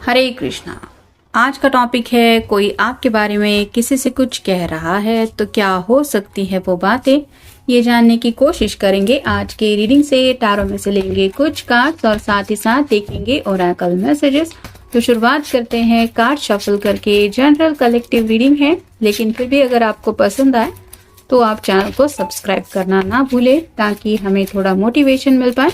हरे कृष्णा। आज का टॉपिक है कोई आपके बारे में किसी से कुछ कह रहा है तो क्या हो सकती है वो बातें, ये जानने की कोशिश करेंगे। आज के रीडिंग से टैरो में से लेंगे कुछ कार्ड्स और साथ ही साथ देखेंगे ओरेकल मैसेजेस। तो शुरुआत करते हैं कार्ड शफल करके। जनरल कलेक्टिव रीडिंग है, लेकिन फिर भी अगर आपको पसंद आए तो आप चैनल को सब्सक्राइब करना ना भूलें ताकि हमें थोड़ा मोटिवेशन मिल पाए।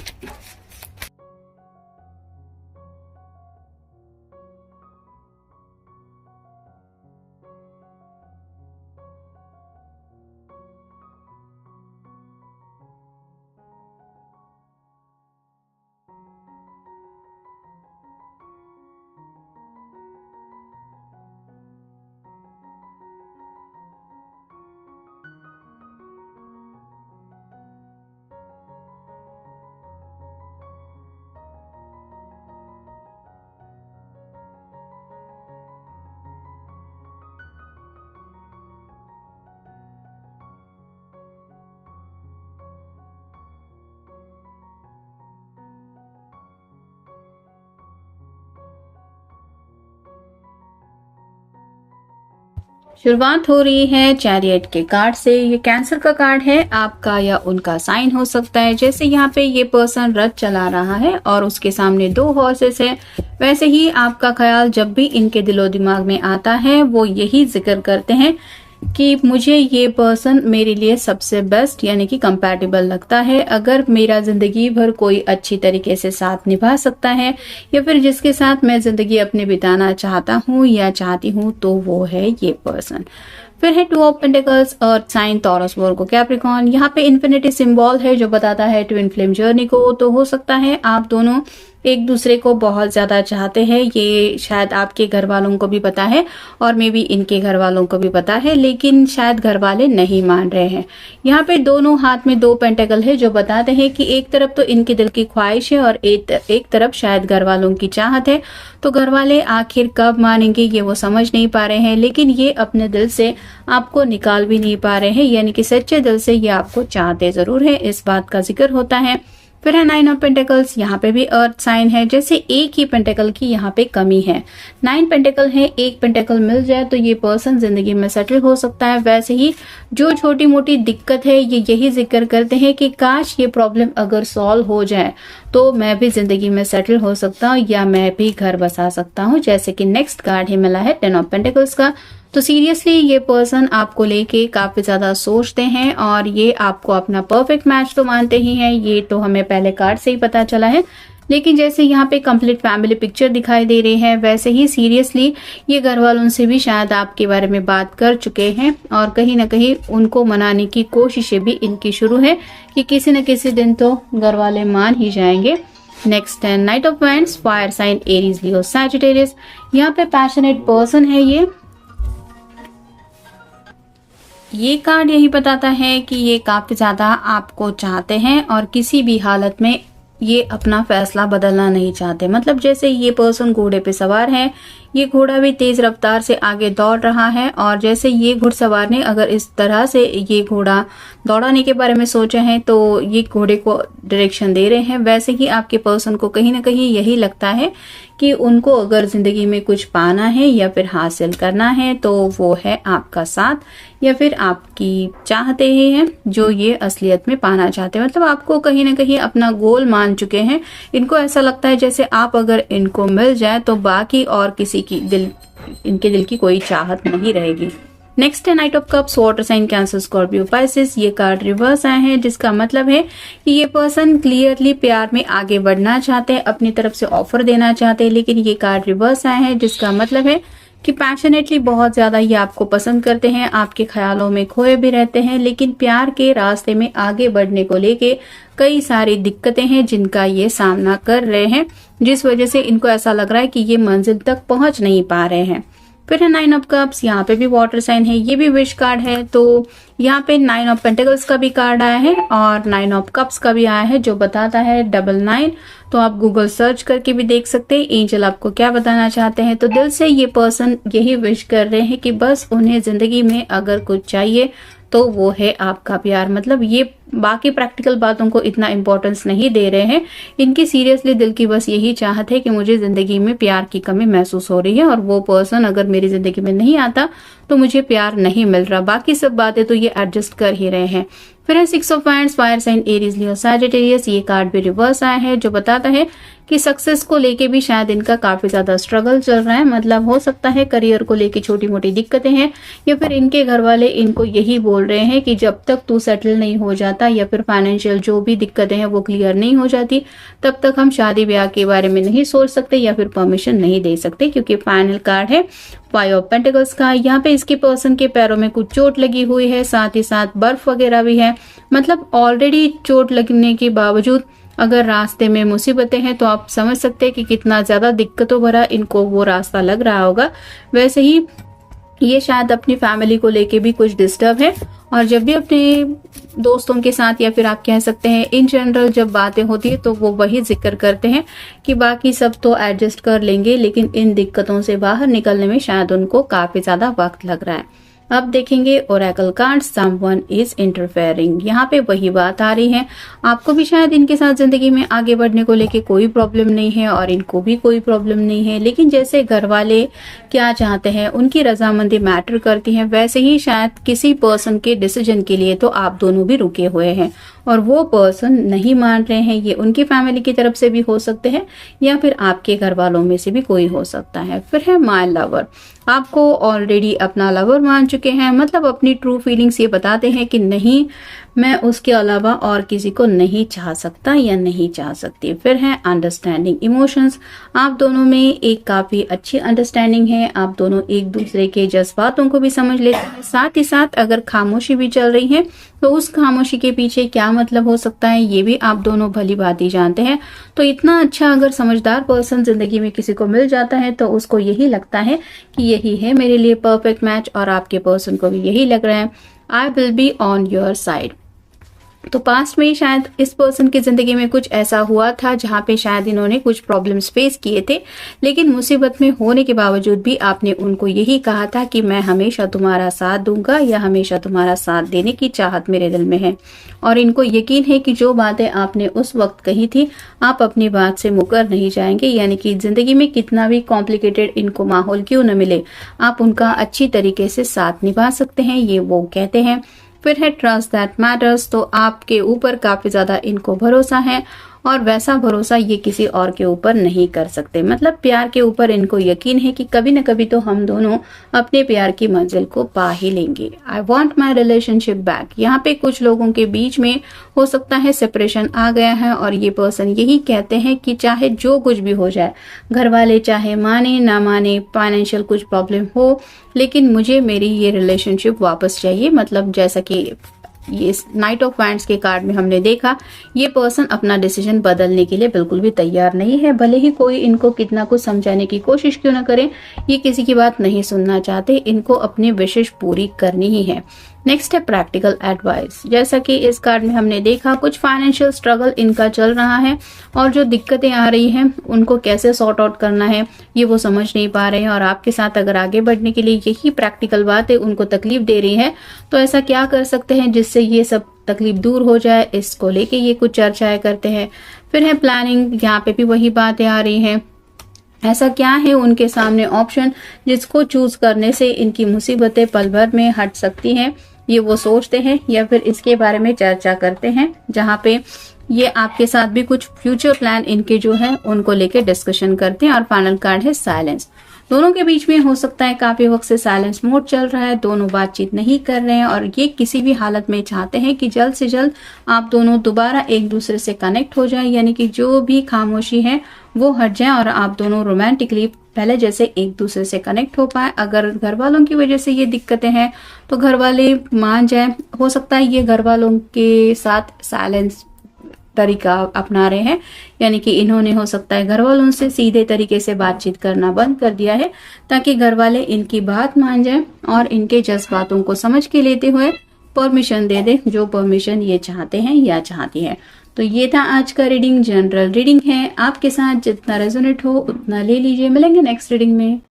शुरुआत हो रही है चैरियट के कार्ड से। ये कैंसर का कार्ड है, आपका या उनका साइन हो सकता है। जैसे यहाँ पे ये पर्सन रथ चला रहा है और उसके सामने 2 हॉर्सेस है, वैसे ही आपका ख्याल जब भी इनके दिलो दिमाग में आता है वो यही जिक्र करते हैं कि मुझे ये पर्सन मेरे लिए सबसे बेस्ट यानी कि कंपैटिबल लगता है। अगर मेरा जिंदगी भर कोई अच्छी तरीके से साथ निभा सकता है या फिर जिसके साथ मैं जिंदगी अपने बिताना चाहता हूँ या चाहती हूँ तो वो है ये पर्सन। फिर है 2 of pentacles, earth sign, Taurus, Virgo, Capricorn. यहाँ पे इन्फिनिटी सिंबल है जो बताता है ट्विन फ्लेम जर्नी को। तो हो सकता है आप दोनों एक दूसरे को बहुत ज्यादा चाहते हैं, ये शायद आपके घर वालों को भी पता है और मे बी इनके घर वालों को भी पता है, लेकिन शायद घर वाले नहीं मान रहे हैं। यहाँ पे दोनों हाथ में 2 पेंटिकल है जो बताते हैं कि एक तरफ तो इनके दिल की ख्वाहिश है और एक तरफ शायद घर वालों की चाहत है। तो घर वाले आखिर कब मानेंगे ये वो समझ नहीं पा रहे हैं, लेकिन ये अपने दिल से आपको निकाल भी नहीं पा रहे हैं, यानी कि सच्चे दिल से ये आपको चाहते जरूर है, इस बात का जिक्र होता है। फिर है 9 ऑफ पेंटिकल्स, यहाँ पे भी अर्थ साइन है। जैसे एक ही पेंटिकल की यहाँ पे कमी है, 9 पेंटिकल है, एक पेंटिकल मिल जाए तो ये पर्सन जिंदगी में सेटल हो सकता है। वैसे ही जो छोटी मोटी दिक्कत है ये यही जिक्र करते हैं कि काश ये प्रॉब्लम अगर सॉल्व हो जाए तो मैं भी जिंदगी में सेटल हो सकता हूँ या मैं भी घर बसा सकता हूँ। जैसे कि नेक्स्ट कार्ड ही मिला है 10 ऑफ पेंटिकल्स का। तो सीरियसली ये पर्सन आपको लेके काफी ज्यादा सोचते हैं और ये आपको अपना परफेक्ट मैच तो मानते ही हैं, ये तो हमें पहले कार्ड से ही पता चला है। लेकिन जैसे यहाँ पे कंप्लीट फैमिली पिक्चर दिखाई दे रही है, वैसे ही सीरियसली ये घर वालों से भी शायद आपके बारे में बात कर चुके हैं और कहीं ना कहीं उनको मनाने की कोशिशें भी इनकी शुरू है कि किसी न किसी दिन तो घर वाले मान ही जाएंगे। नेक्स्ट है knight of wands, fire sign, Aries, Leo, Sagittarius. यहाँ पे पैशनेट पर्सन है ये कार्ड यही बताता है कि ये काफी ज्यादा आपको चाहते हैं और किसी भी हालत में ये अपना फैसला बदलना नहीं चाहते। मतलब जैसे ये पर्सन घोड़े पे सवार है, ये घोड़ा भी तेज रफ्तार से आगे दौड़ रहा है और जैसे ये घुड़सवार ने अगर इस तरह से ये घोड़ा दौड़ाने के बारे में सोचा है तो ये घोड़े को डायरेक्शन दे रहे हैं। वैसे ही आपके पर्सन को कहीं ना कहीं यही लगता है कि उनको अगर जिंदगी में कुछ पाना है या फिर हासिल करना है तो वो है आपका साथ या फिर आपकी चाहते ही हैं जो ये असलियत में पाना चाहते हैं। मतलब आपको कहीं ना कहीं अपना गोल मान चुके हैं। इनको ऐसा लगता है जैसे आप अगर इनको मिल जाए तो बाकी और किसी की इनके दिल की कोई चाहत नहीं रहेगी। नेक्स्ट है knight of cups, water sign, Cancer, Scorpio, Pisces. ये कार्ड रिवर्स आए हैं जिसका मतलब है कि ये पर्सन क्लियरली प्यार में आगे बढ़ना चाहते हैं, अपनी तरफ से ऑफर देना चाहते हैं, लेकिन ये कार्ड रिवर्स आए हैं जिसका मतलब है कि पैशनेटली बहुत ज्यादा ये आपको पसंद करते हैं, आपके ख्यालों में खोए भी रहते हैं, लेकिन प्यार के रास्ते में आगे बढ़ने को लेके कई सारी दिक्कतें हैं जिनका ये सामना कर रहे हैं, जिस वजह से इनको ऐसा लग रहा है कि ये मंजिल तक पहुंच नहीं पा रहे हैं। फिर है 9 ऑफ कप्स, यहाँ पे भी वाटर साइन है, ये भी विश कार्ड है। तो यहाँ पे 9 ऑफ पेंटिकल्स का भी कार्ड आया है और 9 ऑफ कप्स का भी आया है जो बताता है 99। तो आप गूगल सर्च करके भी देख सकते हैं एंजल आपको क्या बताना चाहते हैं। तो दिल से ये पर्सन यही विश कर रहे हैं कि बस उन्हें जिंदगी में अगर कुछ चाहिए तो वो है आपका प्यार। मतलब ये बाकी प्रैक्टिकल बातों को इतना इम्पोर्टेंस नहीं दे रहे हैं, इनकी सीरियसली दिल की बस यही चाहत है कि मुझे जिंदगी में प्यार की कमी महसूस हो रही है और वो पर्सन अगर मेरी जिंदगी में नहीं आता तो मुझे प्यार नहीं मिल रहा। बाकी सब बातें तो ये एडजस्ट कर ही रहे हैं। फिर है 6 of wands, fire sign Aries, Leo, Sagittarius. ये कार्ड भी रिवर्स आया है जो बताता है कि सक्सेस को लेके भी शायद इनका काफी ज्यादा स्ट्रगल चल रहा है। मतलब हो सकता है करियर को लेके छोटी मोटी दिक्कतें हैं, या फिर इनके घर वाले इनको यही बोल रहे हैं कि जब तक तू सेटल नहीं हो जाता या फिर फाइनेंशियल जो भी दिक्कतें हैं वो क्लियर नहीं हो जाती तब तक हम शादी ब्याह के बारे में नहीं सोच सकते या फिर परमिशन नहीं दे सकते। क्योंकि फाइनल कार्ड है 5 ऑफ पेंटिकल्स का। यहाँ पे इसके पर्सन के पैरों में कुछ चोट लगी हुई है, साथ ही साथ बर्फ वगैरह भी है। मतलब ऑलरेडी चोट लगने के बावजूद अगर रास्ते में मुसीबतें हैं तो आप समझ सकते हैं कि कितना ज्यादा दिक्कतों भरा इनको वो रास्ता लग रहा होगा। वैसे ही ये शायद अपनी फैमिली को लेके भी कुछ डिस्टर्ब है, और जब भी अपने दोस्तों के साथ या फिर आप कह सकते हैं इन जनरल जब बातें होती है तो वो वही जिक्र करते हैं कि बाकी सब तो एडजस्ट कर लेंगे, लेकिन इन दिक्कतों से बाहर निकलने में शायद उनको काफी ज्यादा वक्त लग रहा है। अब देखेंगे Oracle card, someone is interfering. यहाँ पे वही बात आ रही है, आपको भी शायद इनके साथ जिंदगी में आगे बढ़ने को लेके कोई प्रॉब्लम नहीं है और इनको भी कोई प्रॉब्लम नहीं है, लेकिन जैसे घर वाले क्या चाहते हैं उनकी रजामंदी मैटर करती है, वैसे ही शायद किसी पर्सन के डिसीजन के लिए तो आप दोनों भी रुके हुए हैं और वो पर्सन नहीं मान रहे हैं। ये उनकी फैमिली की तरफ से भी हो सकते हैं या फिर आपके घर वालों में से भी कोई हो सकता है। फिर है माय लवर, आपको ऑलरेडी अपना लवर मान चुके हैं। मतलब अपनी ट्रू फीलिंग्स ये बताते हैं कि नहीं, मैं उसके अलावा और किसी को नहीं चाह सकता या नहीं चाह सकती। फिर है अंडरस्टैंडिंग इमोशंस, आप दोनों में एक काफी अच्छी अंडरस्टैंडिंग है, आप दोनों एक दूसरे के जज्बातों को भी समझ लेते हैं। साथ ही साथ अगर खामोशी भी चल रही है तो उस खामोशी के पीछे क्या मतलब हो सकता है ये भी आप दोनों भली भांति जानते हैं। तो इतना अच्छा अगर समझदार पर्सन जिंदगी में किसी को मिल जाता है तो उसको यही लगता है कि यही है मेरे लिए परफेक्ट मैच, और आपके पर्सन को भी यही लग रहा है I will be on your side. तो पास्ट में शायद इस पर्सन की जिंदगी में कुछ ऐसा हुआ था जहां पे शायद इन्होंने कुछ प्रॉब्लम्स फेस किए थे, लेकिन मुसीबत में होने के बावजूद भी आपने उनको यही कहा था कि मैं हमेशा तुम्हारा साथ दूंगा या हमेशा तुम्हारा साथ देने की चाहत मेरे दिल में है। और इनको यकीन है कि जो बातें आपने उस वक्त कही थी आप अपनी बात से मुकर नहीं जाएंगे, यानी कि जिंदगी में कितना भी कॉम्प्लिकेटेड इनको माहौल क्यों न मिले आप उनका अच्छी तरीके से साथ निभा सकते हैं, ये वो कहते हैं। फिर है ट्रस्ट दैट मैटर्स, तो आपके ऊपर काफी ज्यादा इनको भरोसा है और वैसा भरोसा ये किसी और के ऊपर नहीं कर सकते। मतलब प्यार के ऊपर इनको यकीन है कि कभी न कभी तो हम दोनों अपने प्यार की मंजिल को पा ही लेंगे। I want my relationship back, यहाँ पे कुछ लोगों के बीच में हो सकता है सेपरेशन आ गया है और ये पर्सन यही कहते हैं कि चाहे जो कुछ भी हो जाए, घर वाले चाहे माने ना माने, फाइनेंशियल कुछ प्रॉब्लम हो, लेकिन मुझे मेरी ये रिलेशनशिप वापस चाहिए। मतलब जैसा कि ये नाइट ऑफ वांड्स के कार्ड में हमने देखा, ये पर्सन अपना डिसीजन बदलने के लिए बिल्कुल भी तैयार नहीं है, भले ही कोई इनको कितना कुछ समझाने की कोशिश क्यों ना करे, ये किसी की बात नहीं सुनना चाहते, इनको अपनी विशेष पूरी करनी ही है। नेक्स्ट है प्रैक्टिकल एडवाइस, जैसा कि इस कार्ड में हमने देखा कुछ फाइनेंशियल स्ट्रगल इनका चल रहा है और जो दिक्कतें आ रही हैं उनको कैसे सॉर्ट आउट करना है ये वो समझ नहीं पा रहे हैं, और आपके साथ अगर आगे बढ़ने के लिए यही प्रैक्टिकल बातें उनको तकलीफ दे रही है तो ऐसा क्या कर सकते हैं जिससे ये सब तकलीफ दूर हो जाए, इसको लेके ये कुछ चर्चाएं करते हैं। फिर है प्लानिंग, यहाँ पे भी वही बातें आ रही हैं। ऐसा क्या है उनके सामने ऑप्शन जिसको चूज करने से इनकी मुसीबतें पल भर में हट सकती हैं, ये वो सोचते हैं या फिर इसके बारे में चर्चा करते हैं, जहाँ पे ये आपके साथ भी कुछ फ्यूचर प्लान इनके जो है उनको लेके डिस्कशन करते हैं। और फाइनल कार्ड है साइलेंस, दोनों के बीच में हो सकता है काफी वक्त से साइलेंस मोड चल रहा है, दोनों बातचीत नहीं कर रहे हैं और ये किसी भी हालत में चाहते हैं कि जल्द से जल्द आप दोनों दोबारा एक दूसरे से कनेक्ट हो जाए, यानी कि जो भी खामोशी है वो हट जाए और आप दोनों रोमांटिकली पहले जैसे एक दूसरे से कनेक्ट हो पाए। अगर घर वालों की वजह से ये दिक्कतें हैं तो घर वाले मान जाए, हो सकता है ये घर वालों के साथ साइलेंस तरीका अपना रहे हैं, यानी कि इन्होंने हो सकता है घर वालों से सीधे तरीके से बातचीत करना बंद कर दिया है ताकि घर वाले इनकी बात मान जाए और इनके जज्बातों को समझ के लेते हुए परमिशन दे दे, जो परमिशन ये चाहते हैं या चाहती है। तो ये था आज का रीडिंग, जनरल रीडिंग है, आपके साथ जितना रेजोनेट हो उतना ले लीजिए। मिलेंगे नेक्स्ट रीडिंग में।